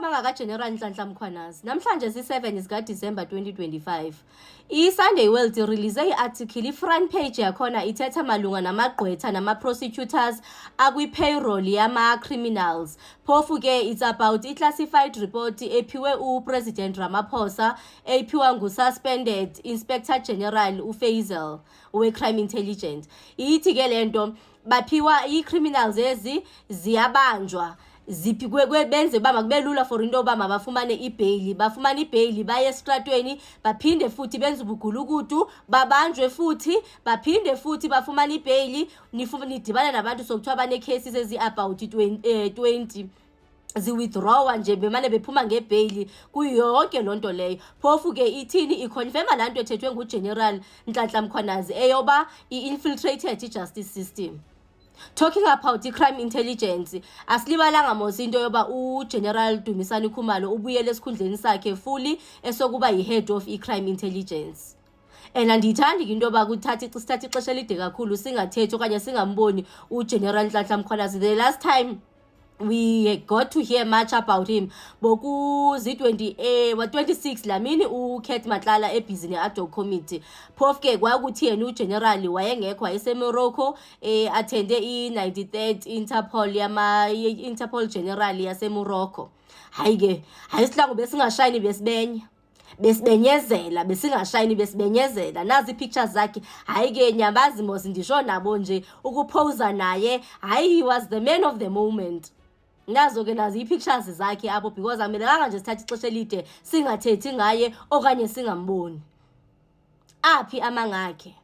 amanga kaGeneral Nhlanhla Mkhwanazi. Namhlanje si7 zika December 2025. I-Sunday World release i-article i-front page yakhona ithetha malunga namagqwetha nama-prosecutors akwi-payroll yama-criminals. Phofu ke it's about i-classified report ephiwe uPresident Ramaphosa ephiwa ngu-suspended Inspector General uFaisal we-Crime Intelligence. Ithi ke lento baphiwa i-criminals ezi ziyabanjwa ziphikwe benze bama kubelula for into bama bafumane ibail baye estratweni baphinde futhi benze ubugulukudu babanjwe futhi baphinde futhi bafumane ibail nidibana nabantu sokuthiwa bane cases ezi about 20 zi-withdrawa nje bemane bephuma ngebail kuyonke lonto leyo. Phofu ke ithini iconfirma lanto ethethwe nguGeneral Nhlanhla Mkhwanazi eyoba i-infiltrated i-justice system. Talking about crime intelligence, asilibalanga mos into yoba uGeneral Dumisani Khumalo ubuyele esikhundleni sakhe fully esokuba yi-head of crime intelligence. And andiyithandi into yoba sithathe ixesha elide kakhulu singathethi okanye singamboni uGeneral Nhlanhla Mkhwanazi. The last time we got to hear much about him boku Z26 lamini uKeth Matlala ebhizi ne-ad hoc committee. Phofu ke kwakuthi yena uGeneral wayengekho eseMorocco attende i-93rd Interpol General yaseMorocco. Hayi ke hayi sihlangu besingashayini besibenyezela besingashayini besibenyezela nazi i-pictures zakhe. Hayi ke nyambazi mos ndisho nabo nje ukuphosa naye. Hayi, he was the man of the moment. Nazo ke nazi i-pictures zakhe apho because amelanga nje sithathe ixesha elide singathethi ngaye okanye singamboni. Aphi amangakhe?